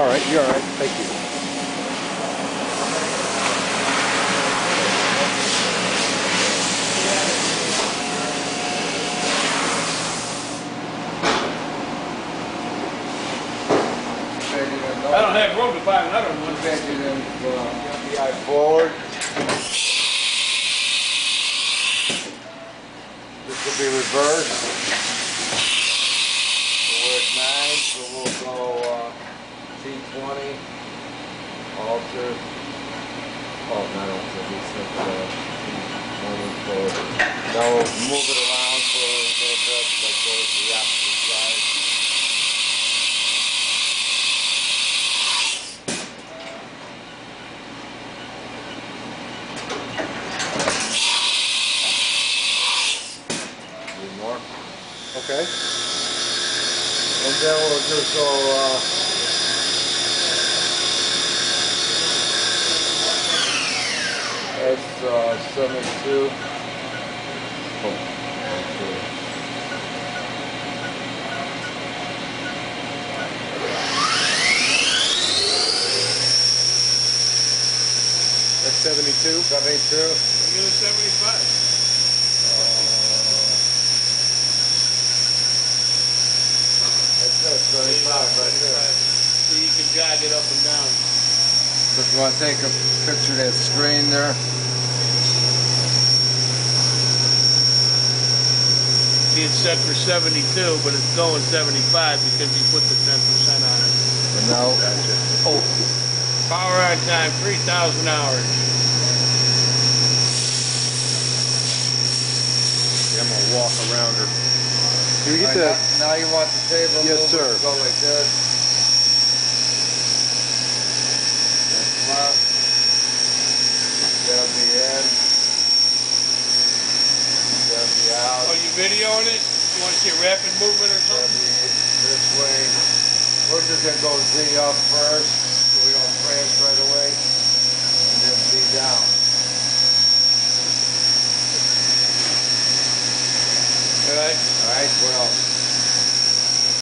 all right. You're all right. Thank you. I don't have room to buy another one. VF-4. This will be reversed. We're at 9, so we'll go T20, alter. Oh, not alter, T20 for. Now we'll move it around for a little bit, like go to the opposite side. More. Okay. And then we'll just go S72. That's 72. 72. Give it 75. That's 35 right there. So you can jog it up and down. So if you want to take a picture of that screen there. See, it's set for 72, but it's going 75 because you put the 10% on it. And now, Oh, power on time, 3,000 hours. Yeah, I'm gonna walk around her. Can we get right, the? now you want the table Yes, moved, sir. go like this. That's left. That'll be in. That'll be out. Oh, you videoing it? You want to see rapid movement or That'll something? be this way. We're just gonna go Z up first, so we don't transfer